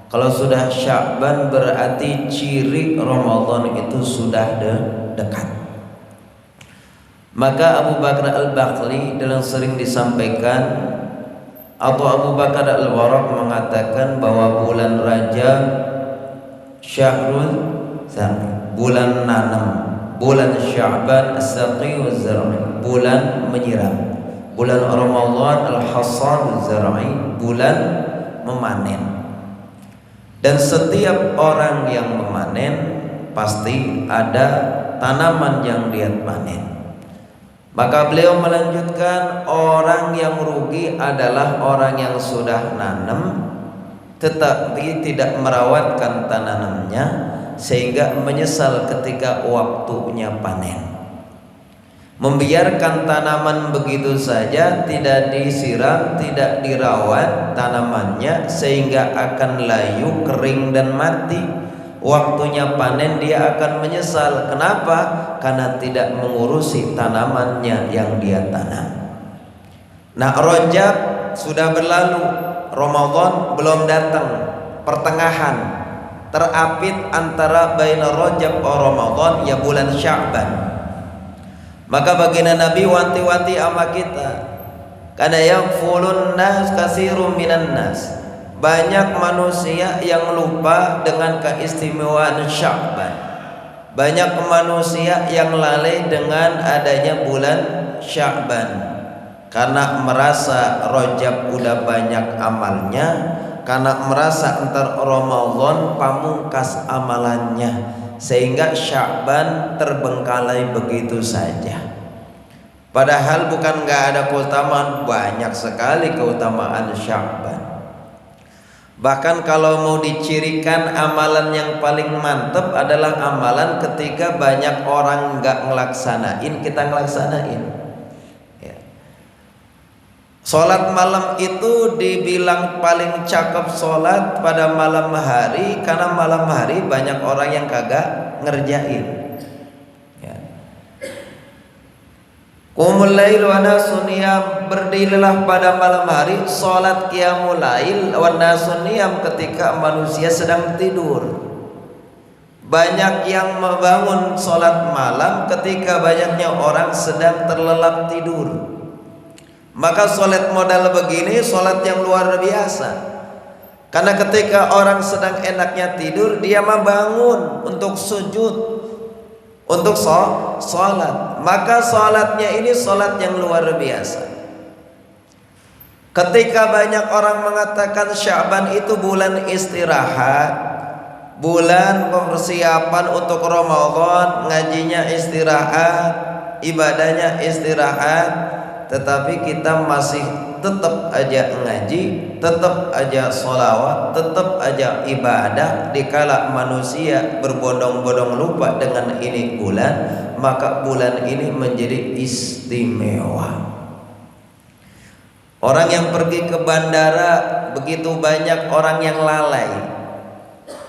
Kalau sudah Sya'ban berarti ciri Ramadan itu sudah dekat. Maka Abu Bakar Al-Baqli dalam sering disampaikan atau Abu Bakar Al-Warraq mengatakan bahwa bulan Rajab syahrul zar'i, bulan nanam, bulan Sya'ban as-saqi waz-zar'i, bulan menyiram, bulan Ramadan al-hasad waz-zar'i, bulan memanen. Dan setiap orang yang memanen pasti ada tanaman yang dia panen. Maka beliau melanjutkan, orang yang rugi adalah orang yang sudah nanam tetapi tidak merawatkan tanamannya sehingga menyesal ketika waktunya panen. Membiarkan tanaman begitu saja, tidak disiram, tidak dirawat tanamannya sehingga akan layu, kering dan mati. Waktunya panen dia akan menyesal. Kenapa? Karena tidak mengurusi tanamannya yang dia tanam. Nah, Rajab sudah berlalu, Ramadan belum datang, pertengahan, terapit antara baina Rajab wa Ramadan ya bulan Sya'ban. Maka baginda Nabi wanti-wanti sama kita, karena yaghfulun nas katsirun minan nas, banyak manusia yang lupa dengan keistimewaan Sya'ban. Banyak manusia yang lalai dengan adanya bulan Sya'ban karena merasa Rajab udah banyak amalnya, karena merasa entar Ramadan pamungkas amalannya, sehingga Sya'ban terbengkalai begitu saja. Padahal bukan nggak ada keutamaan, banyak sekali keutamaan Sya'ban. Bahkan kalau mau dicirikan amalan yang paling mantap adalah amalan ketika banyak orang nggak ngelaksanain, kita ngelaksanain. Sholat malam itu dibilang paling cakep sholat pada malam hari, karena malam hari banyak orang yang kagak ngerjain. Qumul lail wa nasun niyam, berdirilah pada malam hari, sholat qiyamul lail wa nasun niyam, ketika manusia sedang tidur. Banyak yang membangun sholat malam ketika banyaknya orang sedang terlelap tidur. Maka sholat modal begini sholat yang luar biasa, karena ketika orang sedang enaknya tidur, dia membangun untuk sujud, untuk sholat. Maka sholatnya ini sholat yang luar biasa. Ketika banyak orang mengatakan Sya'ban itu bulan istirahat, bulan persiapan untuk Ramadan, ngajinya istirahat, ibadahnya istirahat, tetapi kita masih tetap aja ngaji, tetap aja sholawat, tetap aja ibadah. Dikala manusia berbondong-bondong lupa dengan ini bulan, maka bulan ini menjadi istimewa. Orang yang pergi ke bandara, begitu banyak orang yang lalai.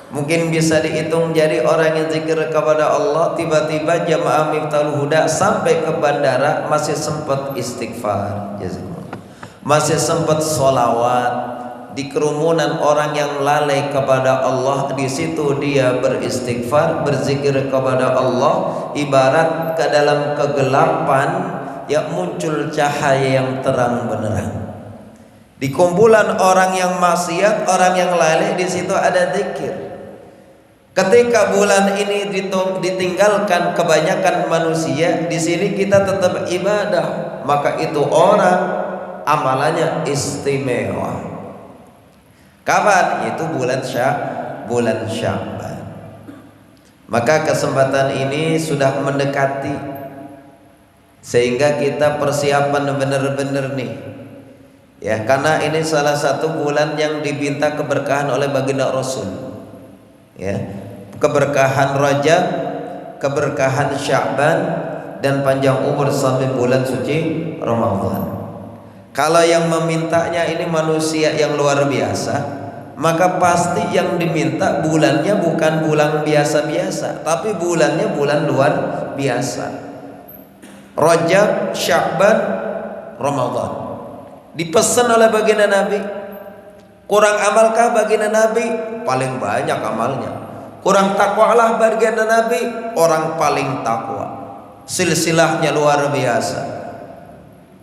Mungkin bisa dihitung jadi orang yang zikir kepada Allah, tiba-tiba jamaah Miftahul Huda sampai ke bandara masih sempat istighfar, masih sempat sholawat. Di kerumunan orang yang lalai kepada Allah, di situ dia beristighfar, berzikir kepada Allah. Ibarat ke dalam kegelapan yang muncul cahaya yang terang benerang. Di kumpulan orang yang maksiat, orang yang lalai, di situ ada zikir. Ketika bulan ini ditinggalkan kebanyakan manusia, di sini kita tetap ibadah, maka itu orang amalannya istimewa. Kapan? Itu bulan Sya'ban. Maka kesempatan ini sudah mendekati, sehingga kita persiapan benar-benar nih. Ya, karena ini salah satu bulan yang diminta keberkahan oleh baginda Rasul. Ya, keberkahan Rajab, keberkahan Sya'ban, dan panjang umur sampai bulan suci Ramadan. Kalau yang memintanya ini manusia yang luar biasa, maka pasti yang diminta bulannya bukan bulan biasa-biasa, tapi bulannya bulan luar biasa. Rajab, Sya'ban, Ramadan. Dipesan oleh baginda Nabi, Kurang amalkah baginda Nabi? Paling banyak amalnya. Kurang takwalah baginda Nabi? Orang paling takwa. Silsilahnya luar biasa.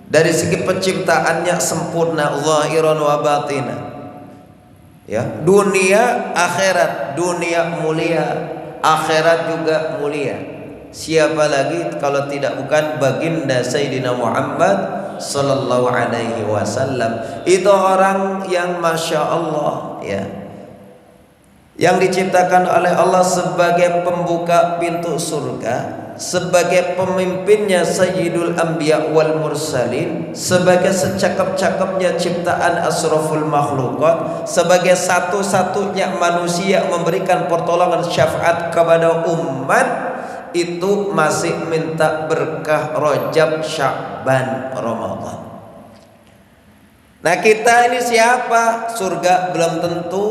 Dari segi penciptaannya sempurna, zahiran wa batina. Ya, dunia akhirat, dunia mulia, akhirat juga mulia. Siapa lagi kalau tidak bukan baginda Sayyidina Muhammad sallallahu alaihi wasallam. Itu orang yang masya Allah, ya, yang diciptakan oleh Allah sebagai pembuka pintu surga, sebagai pemimpinnya Sayyidul Anbiya wal Mursalin, sebagai secakap-cakapnya ciptaan asraful makhlukat, sebagai satu-satunya manusia memberikan pertolongan syafaat kepada umat, itu masih minta berkah Rajab, Sya'ban, Ramadan. Nah, kita ini siapa? Surga belum tentu.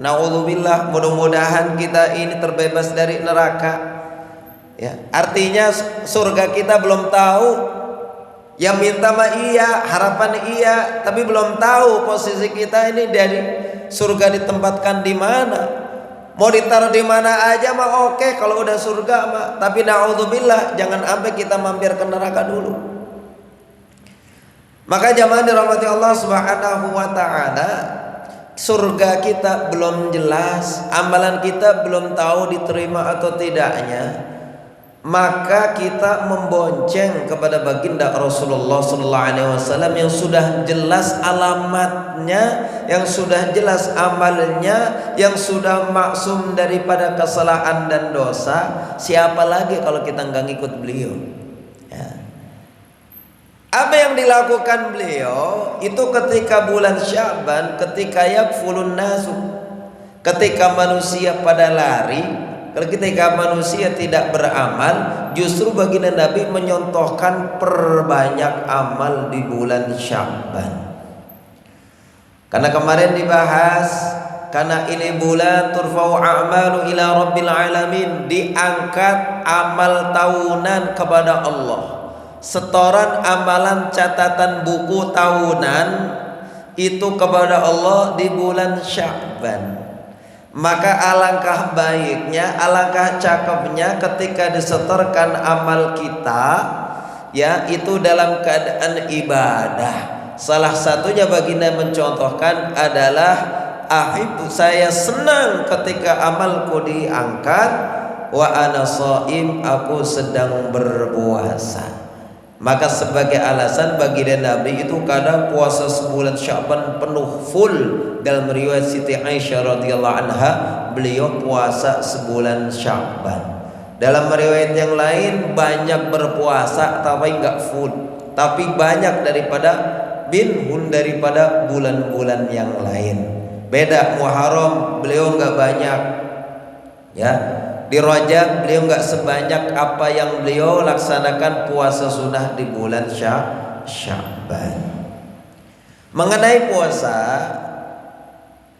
Naudzubillah, mudah-mudahan kita ini terbebas dari neraka. Ya, artinya surga kita belum tahu. Yang minta mah iya, harapan iya, tapi belum tahu posisi kita ini dari surga ditempatkan di mana. Mau ditaruh di mana aja mah oke kalau udah surga mah. Tapi naudzubillah, jangan sampai kita mampir ke neraka dulu. Maka jamaah dirahmati Allah Subhanahu wa taala, surga kita belum jelas, amalan kita belum tahu diterima atau tidaknya. Maka kita membonceng kepada baginda Rasulullah sallallahu alaihi wasallam yang sudah jelas alamatnya, yang sudah jelas amalnya, yang sudah maksum daripada kesalahan dan dosa. Siapa lagi kalau kita nggak ngikut beliau? Ya. Apa yang dilakukan beliau itu ketika bulan Sya'ban, ketika yakfulun nasu, ketika manusia pada lari, ketika manusia tidak beramal, justru baginda Nabi menyontohkan perbanyak amal di bulan Sya'ban. Karena kemarin dibahas, karena ini bulan turfa'u a'malu ila rabbil alamin, diangkat amal tahunan kepada Allah. Setoran amalan catatan buku tahunan itu kepada Allah di bulan Sya'ban. Maka alangkah baiknya, alangkah cakepnya ketika disetorkan amal kita, ya, itu dalam keadaan ibadah. Salah satunya baginda mencontohkan adalah, ahib, saya senang ketika amalku diangkat, wa ana shaim, aku sedang berpuasa. Maka sebagai alasan baginda Nabi itu kadang puasa sebulan Sya'ban penuh full. Dalam riwayat Siti Aisyah radhiyallahu anha, beliau puasa sebulan Sya'ban. Dalam riwayat yang lain banyak berpuasa tapi enggak full, tapi banyak daripada daripada bulan-bulan yang lain. Beda Muharram, beliau enggak banyak, ya. Di Rajab beliau enggak sebanyak apa yang beliau laksanakan puasa sunnah di bulan Sya'ban. Mengenai puasa,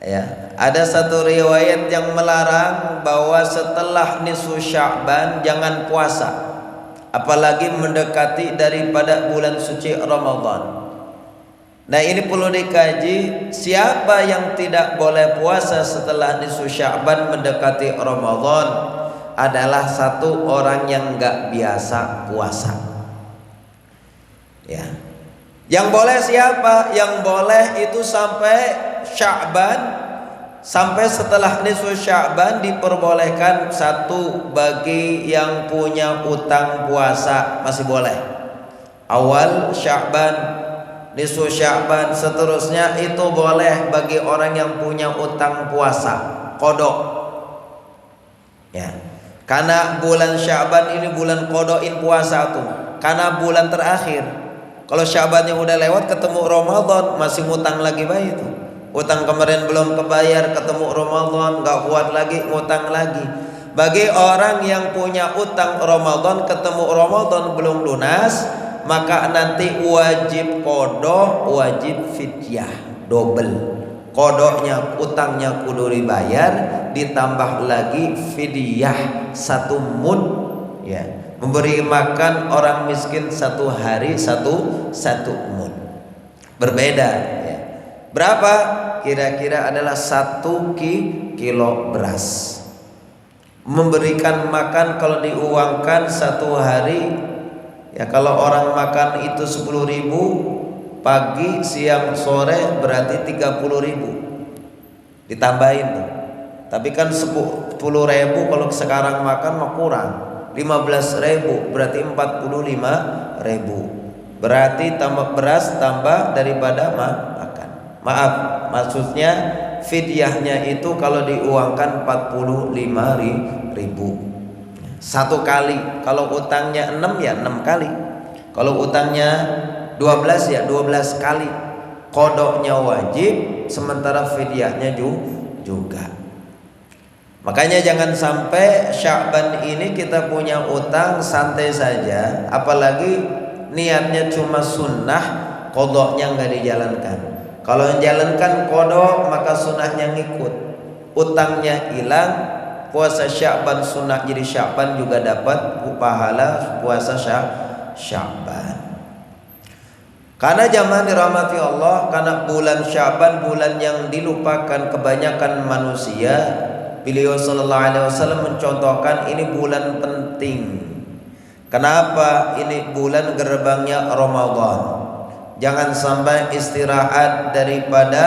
ya, ada satu riwayat yang melarang bahwa setelah nisfu Sya'ban jangan puasa, apalagi mendekati daripada bulan suci Ramadan. Nah, ini perlu dikaji, siapa yang tidak boleh puasa setelah nisfu Sya'ban mendekati Ramadan adalah satu orang yang enggak biasa puasa. Ya. Yang boleh siapa? Yang boleh itu sampai Sya'ban, sampai setelah nisfu Sya'ban diperbolehkan satu bagi yang punya utang puasa masih boleh. Awal Sya'ban, nisfu Sya'ban, seterusnya itu boleh bagi orang yang punya utang puasa, qada. Ya. Karena bulan Sya'ban ini bulan qadain puasa tuh. Karena bulan terakhir. Kalau Sya'bannya udah lewat ketemu Ramadan masih ngutang lagi baik itu. Utang kemarin belum kebayar, ketemu Ramadan enggak kuat lagi, ngutang lagi. Bagi orang yang punya utang Ramadan, ketemu Ramadan belum lunas, maka nanti wajib qada, wajib fidyah, double. Kodoknya, utangnya kudu dibayar, ditambah lagi fidyah 1 mud, ya, memberi makan orang miskin 1 hari 1 mud. Berbeda, ya. Berapa? Kira-kira adalah 1 kilo beras. Memberikan makan kalau diuangkan 1 hari, ya kalau orang makan itu 10.000, pagi, siang, sore berarti 30.000. Ditambahin tuh. Tapi kan 10.000 kalau sekarang makan mah kurang. 15.000 berarti 45.000. Berarti tambah beras tambah daripada makan. Maaf, maksudnya fidyahnya itu kalau diuangkan 45.000 1 kali. Kalau utangnya 6 ya 6 kali. Kalau utangnya 12 ya 12 kali. Qodoknya wajib, sementara fidyahnya juga. Makanya jangan sampai Sya'ban ini kita punya utang santai saja, apalagi niatnya cuma sunnah, qodoknya nggak dijalankan. Kalau yang jalankan qodok maka sunnahnya ngikut, utangnya hilang, puasa Sya'ban sunnah jadi Sya'ban juga dapat pahala puasa Sya'ban. Karena jamaah dirahmati Allah, karena bulan Sya'ban bulan yang dilupakan kebanyakan manusia. Beliau sallallahu alaihi wasallam mencontohkan ini bulan penting. Kenapa? Ini bulan gerbangnya Ramadan. Jangan sampai istirahat daripada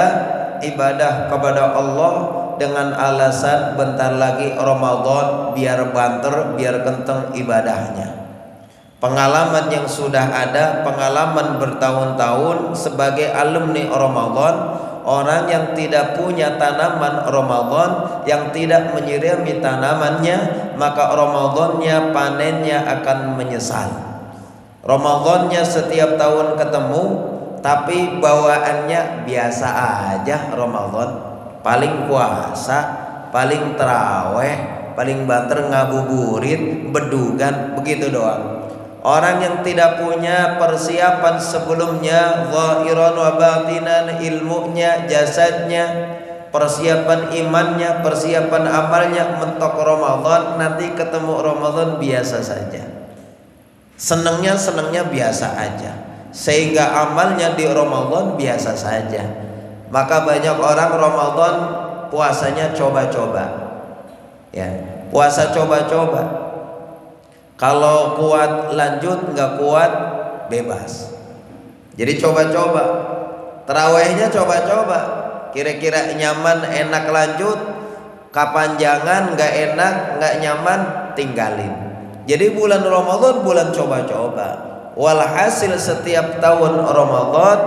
ibadah kepada Allah dengan alasan bentar lagi Ramadan biar banter, biar kenceng ibadahnya. Pengalaman yang sudah ada, pengalaman bertahun-tahun sebagai alumni Ramadan, orang yang tidak punya tanaman Ramadan, yang tidak menyirami tanamannya, maka Ramadannya panennya akan menyesal. Ramadannya setiap tahun ketemu, tapi bawaannya biasa aja. Ramadan paling puasa, paling terawih, paling banter ngabuburit, bedugan, begitu doang. Orang yang tidak punya persiapan sebelumnya, zahiran wa batinan, ilmunya, jasadnya, persiapan imannya, persiapan amalnya, mentok Ramadan, nanti ketemu Ramadan biasa saja. Senangnya biasa aja, sehingga amalnya di Ramadan biasa saja. Maka banyak orang Ramadan puasanya coba-coba, ya, puasa coba-coba. Kalau kuat lanjut, nggak kuat bebas. Jadi coba-coba. Tarawihnya coba-coba. Kira-kira nyaman, enak lanjut. Kapan jangan, nggak enak, nggak nyaman, tinggalin. Jadi bulan Ramadan bulan coba-coba. Walhasil setiap tahun Ramadan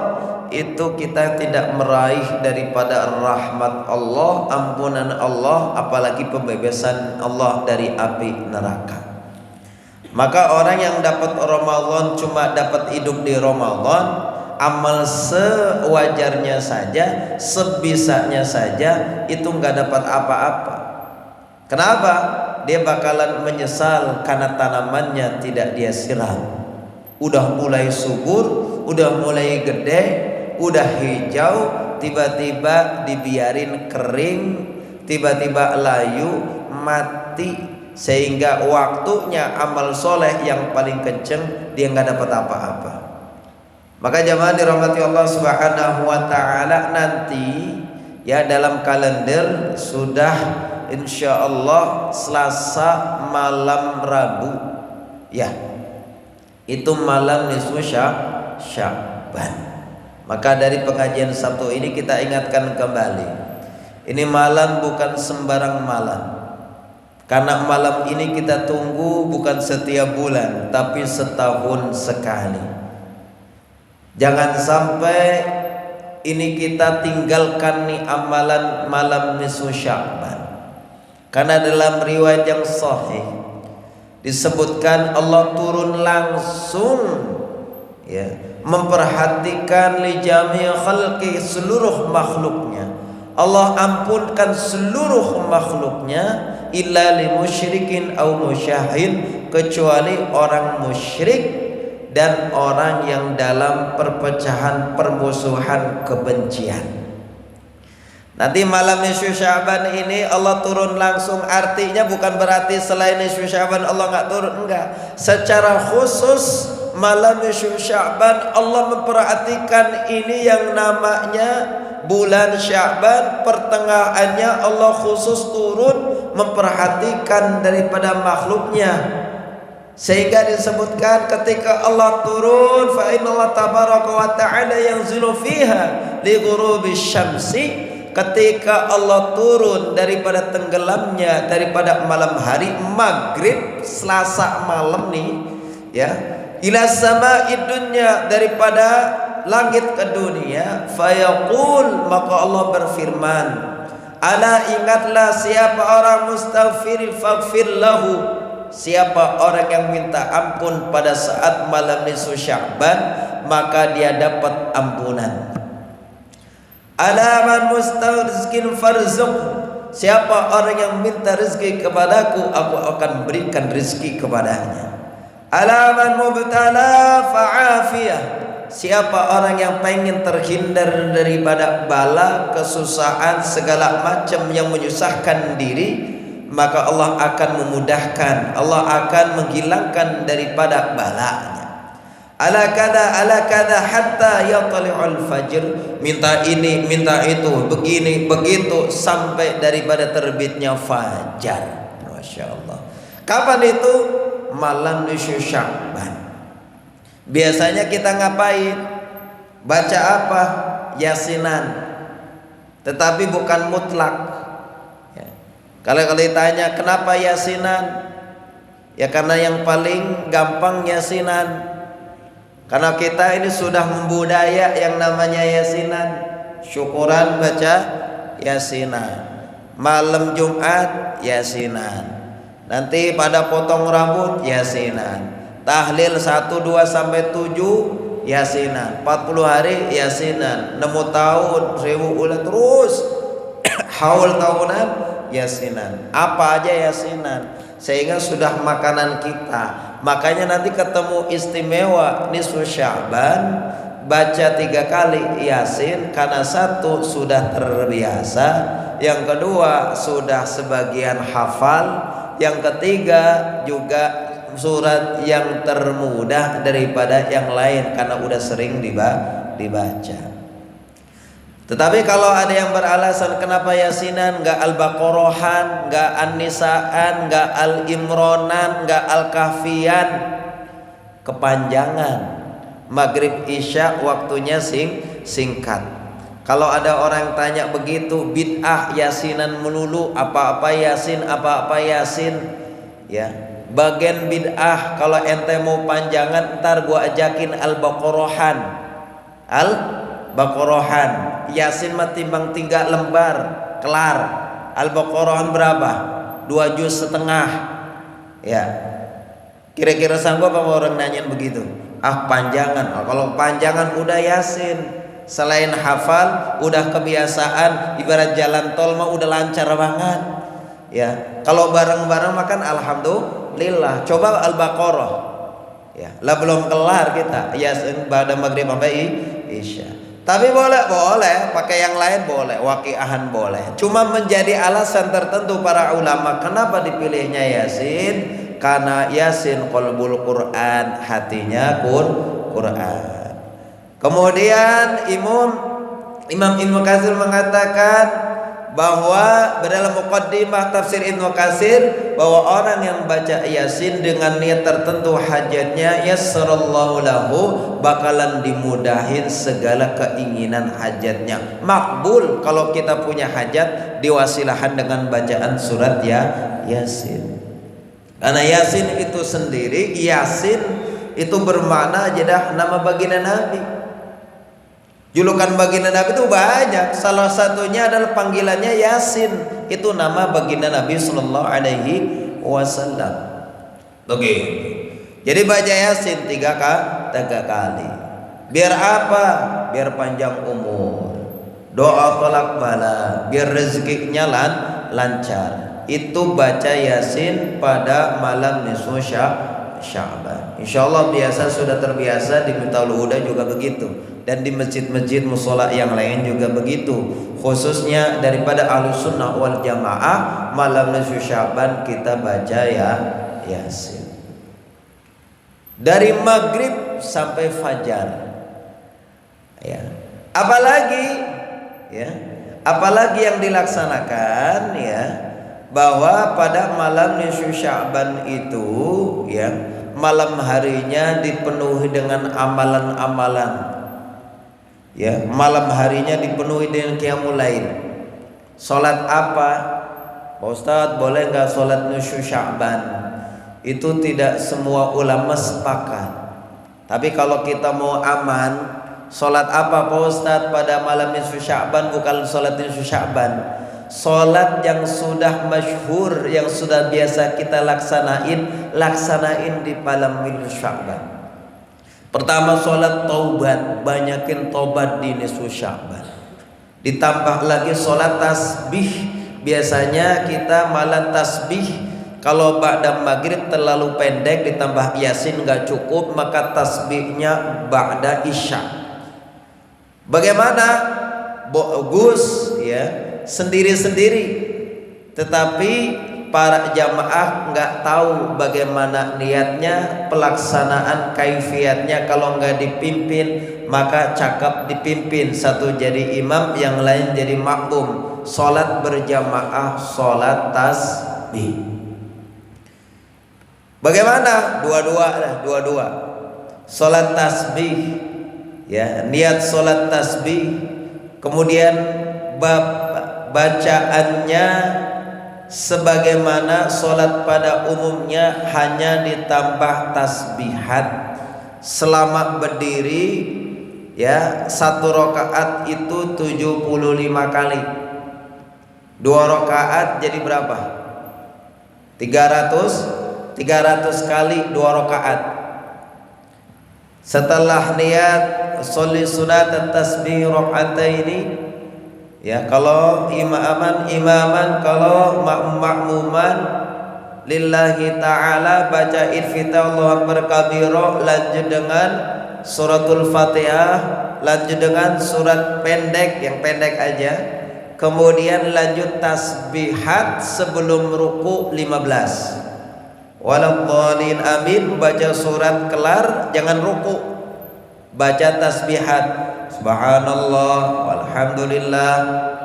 itu kita tidak meraih daripada rahmat Allah, ampunan Allah, apalagi pembebasan Allah dari api neraka. Maka orang yang dapat Ramadan cuma dapat hidup di Ramadan, amal sewajarnya saja, sebisanya saja, itu nggak dapat apa-apa. Kenapa? Dia bakalan menyesal karena tanamannya tidak dia siram. Udah mulai subur, udah mulai gede, udah hijau, tiba-tiba dibiarin kering, tiba-tiba layu, mati. Sehingga waktunya amal soleh yang paling kenceng dia nggak dapat apa-apa. Maka jamaah dirahmati Allah Subhanahu wa taala, nanti ya dalam kalender sudah insya Allah Selasa malam Rabu, ya itu malam nisfu Sya'ban. Maka dari pengajian Sabtu ini kita ingatkan kembali, ini malam bukan sembarang malam. Karena malam ini kita tunggu bukan setiap bulan, tapi setahun sekali. Jangan sampai ini kita tinggalkan nih amalan malam nisfu Sya'ban. Karena dalam riwayat yang sahih disebutkan Allah turun langsung, ya, memperhatikan li jami' khalqi, seluruh makhluknya. Allah ampunkan seluruh makhluknya, illa li musyrikin aw musyahin, kecuali orang musyrik dan orang yang dalam perpecahan, permusuhan, kebencian. Nanti malam nisfu Sya'ban ini Allah turun langsung, artinya bukan berarti selain nisfu Sya'ban Allah nggak turun, enggak. Secara khusus malam nisfu Sya'ban Allah memperhatikan ini yang namanya bulan Sya'ban, pertengahannya Allah khusus turun memperhatikan daripada makhluknya, sehingga disebutkan ketika Allah turun fa inna Allah tabaraka wa ta'ala yanzilu fiha li ghurubi syamsi, ketika Allah turun daripada tenggelamnya daripada malam hari maghrib Selasa malam nih ya, ila sama'id dunya, daripada langit ke dunia, fayaqul, maka Allah berfirman, ala ingatlah siapa orang mustaghfir faghfir lahu, siapa orang yang minta ampun pada saat malam nisfu Sya'ban maka dia dapat ampunan. Ala man mustazkin farzuq, siapa orang yang minta rezeki kepadaku aku akan berikan rezeki kepadanya. Ala man mubtala fa'afiyah, siapa orang yang pengen terhindar daripada bala, kesusahan, segala macam yang menyusahkan diri, maka Allah akan memudahkan, Allah akan menghilangkan daripada balanya. Ala kada hatta yatali'ul fajr, minta ini minta itu, begini begitu sampai daripada terbitnya fajar. Masya Allah. Kapan itu? Malam nisfu Sya'ban. Biasanya kita ngapain? Baca apa? Yasinan. Tetapi bukan mutlak ya. Kalau ditanya kenapa yasinan, ya karena yang paling gampang yasinan. Karena kita ini sudah membudaya yang namanya yasinan. Syukuran baca yasinan, malam Jumat yasinan, nanti pada potong rambut yasinan, tahlil 1, 2 sampai 7 yasinan, 40 hari yasinan, 6 tahun 1000 bulan terus haul tahunan yasinan, apa aja yasinan, sehingga sudah makanan kita. Makanya nanti ketemu istimewa nisfu Sya'ban baca 3 kali yasin, karena 1 sudah terbiasa, yang kedua sudah sebagian hafal, yang ketiga juga surat yang termudah daripada yang lain karena udah sering dibaca. Tetapi kalau ada yang beralasan kenapa yasinan, enggak al-baqarahan, enggak an-nisaan, enggak al-imronan, enggak al-kahfian, kepanjangan. Maghrib isya waktunya singkat. Kalau ada orang tanya begitu, bid'ah yasinan melulu, apa-apa yasin, apa-apa yasin ya. Bagian bid'ah kalau ente mau panjangan ntar gua ajakin al-baqarahan. Al-baqarahan yasin mah timbang 3 lembar kelar. Al-baqarahan berapa? 2,5 juz ya. Kira-kira sanggup apa orang nanyain begitu? Ah panjangan. Kalau panjangan udah yasin. Selain hafal udah kebiasaan, ibarat jalan tol mah udah lancar banget ya. Kalau bareng-bareng makan alhamdulillah. Coba al-baqarah ya, lah belum kelar kita yasin pada maghrib sampai isya. Tapi boleh pakai yang lain, boleh waqiahan boleh. Cuma menjadi alasan tertentu para ulama kenapa dipilihnya yasin, karena yasin qalbul Quran, hatinya Quran. Kemudian Imam Ibnu Katsir mengatakan bahwa dalam muqaddimah tafsir Ibnu Katsir bahwa orang yang baca yasin dengan niat tertentu hajatnya, yassarallahu lahu, bakalan dimudahin segala keinginan hajatnya. Makbul kalau kita punya hajat diwasilahan dengan bacaan surat yasin. Karena yasin itu sendiri, yasin itu bermakna adalah nama baginda Nabi. Julukan baginda Nabi itu banyak. Salah satunya adalah panggilannya Yasin. Itu nama baginda Nabi Sallallahu Alaihi Wasallam. Begitu. Jadi baca Yasin 3 kali. Biar apa? Biar panjang umur. Doa tolak bala. Biar rezekinya lancar. Itu baca Yasin pada malam nisfu Sya'ban. Insyaallah biasa sudah terbiasa di Miftaul Huda juga begitu. Dan di masjid-masjid mushola yang lain juga begitu. Khususnya daripada Ahlus Sunnah wal Jamaah, malam nisfu Sya'ban kita baca Yasin. dari maghrib sampai fajar. Ya. Apalagi ya, apalagi yang dilaksanakan ya, bahwa pada malam nisfu Sya'ban itu ya, malam harinya dipenuhi dengan amalan-amalan. Ya, malam harinya dipenuhi dengan qiyamul lail. Salat apa? Pak Ustadz, boleh nggak salat nisfu Sya'ban? Itu tidak semua ulama sepakat. Tapi kalau kita mau aman, salat apa Pak Ustadz pada malam nisfu Sya'ban? Bukan salat nisfu Sya'ban, salat yang sudah masyhur, yang sudah biasa kita laksanain di malam nisfu Sya'ban. Pertama, salat taubat, banyakin taubat di nisfu Sya'ban. Ditambah lagi salat tasbih. Biasanya kita malam tasbih, kalau ba'da maghrib terlalu pendek, ditambah yasin nggak cukup, maka tasbihnya ba'da isya. Bagaimana? Bagus ya, sendiri-sendiri. Tetapi para jamaah nggak tahu bagaimana niatnya, pelaksanaan kaifiatnya. Kalau nggak dipimpin, maka cakap dipimpin. Satu jadi imam, yang lain jadi makmum. Salat berjamaah, salat tasbih. Bagaimana? Dua-dua. Salat tasbih ya, niat salat tasbih, kemudian bacaannya sebagaimana salat pada umumnya, hanya ditambah tasbihat. Selama berdiri ya, 1 rakaat itu 75 kali. 2 rakaat jadi berapa? 300 kali 2 rakaat. Setelah niat sholli sunat tasbih raka'ataini ya, kalau imaman, kalau makmuman lillahi ta'ala, baca ifitah Allahu akbar kabira, lanjut dengan suratul Fatihah, lanjut dengan surat pendek, yang pendek aja, kemudian lanjut tasbihat sebelum ruku 15. Waladhdallin amin, baca surat kelar, jangan ruku, baca tasbihat subhanallah walhamdulillah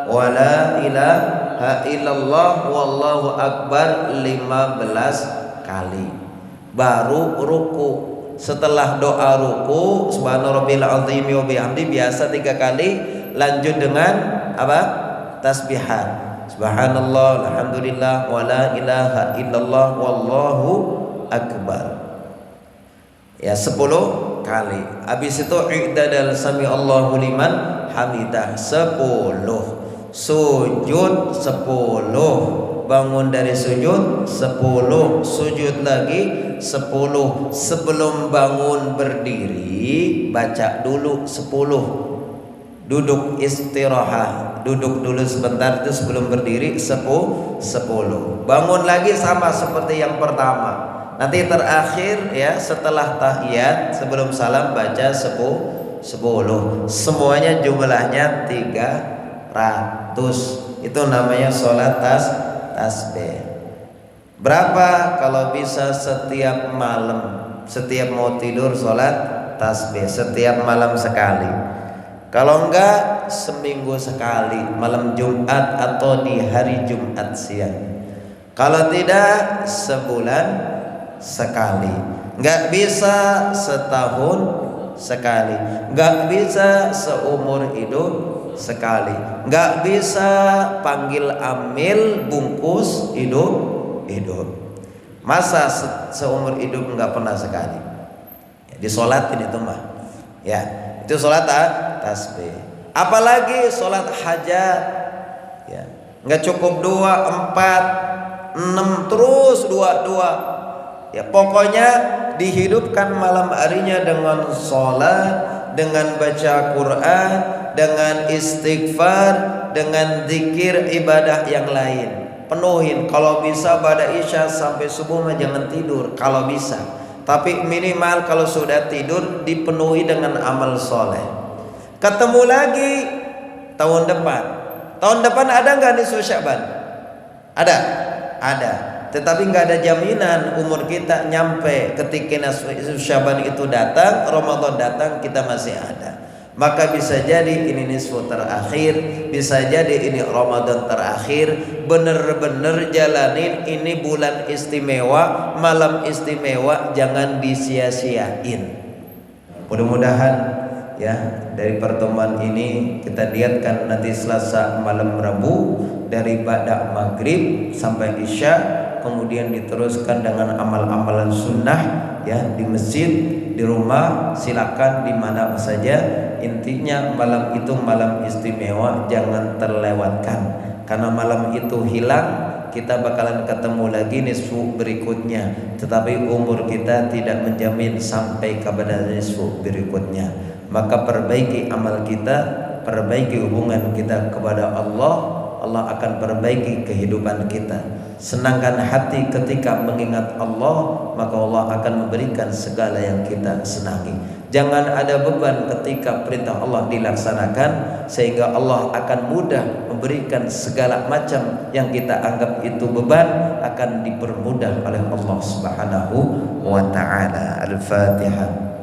wala ilaha illallah wallahu akbar 15 kali, baru ruku. Setelah doa ruku subhana rabbil azim wa bihamdi biasa 3 kali, lanjut dengan apa? Tasbihat subhanallah alhamdulillah wala ilaha illallah wallahu akbar ya, 10 kali. Habis itu i'tadal sami Allahu liman hamidah 10, sujud 10, bangun dari sujud 10, sujud lagi 10, sebelum bangun berdiri baca dulu 10, duduk istirahat, duduk dulu sebentar itu sebelum berdiri 10, bangun lagi sama seperti yang pertama. Nanti terakhir ya, setelah tahiyat sebelum salam baca 10, semuanya jumlahnya 300. Itu namanya sholat tasbih. Berapa? Kalau bisa setiap malam, setiap mau tidur sholat tasbih, setiap malam sekali. Kalau enggak seminggu sekali, malam Jumat atau di hari Jumat siang. Kalau tidak sebulan sekali. Enggak bisa setahun sekali, enggak bisa seumur hidup sekali, enggak bisa panggil amil bungkus hidup. Masa seumur hidup enggak pernah sekali? Ya, disolatin itu mah. Ya, itu sholat tasbih. Apalagi sholat hajat ya, nggak cukup 2, 4, 6 terus 2 ya, pokoknya dihidupkan malam harinya dengan sholat, dengan baca Quran, dengan istighfar, dengan zikir ibadah yang lain. Penuhin, kalau bisa pada isya sampai subuh mah jangan tidur kalau bisa. Tapi minimal kalau sudah tidur dipenuhi dengan amal soleh. Ketemu lagi tahun depan. Tahun depan ada nggak nisfu Sya'ban? Ada. tetapi nggak ada jaminan umur kita nyampe ketika Syaban itu datang, Ramadan datang kita masih ada. Maka bisa jadi ini nisfu terakhir, bisa jadi ini Ramadan terakhir. Bener-bener jalanin ini bulan istimewa, malam istimewa, jangan disia-siain. Mudah-mudahan ya dari pertemuan ini kita lihatkan nanti Selasa malam Rabu dari ba'da maghrib sampai isya, kemudian diteruskan dengan amal-amalan sunnah ya di masjid, di rumah, silakan di mana saja. Intinya malam itu malam istimewa, jangan terlewatkan, karena malam itu hilang kita bakalan ketemu lagi nisfu berikutnya, tetapi umur kita tidak menjamin sampai kepada nisfu berikutnya. Maka perbaiki amal kita, perbaiki hubungan kita kepada Allah, Allah akan perbaiki kehidupan kita. Senangkan hati ketika mengingat Allah, maka Allah akan memberikan segala yang kita senangi. Jangan ada beban ketika perintah Allah dilaksanakan, sehingga Allah akan mudah memberikan segala macam yang kita anggap itu beban akan dipermudah oleh Allah Subhanahu wa taala. Al-Fatihah.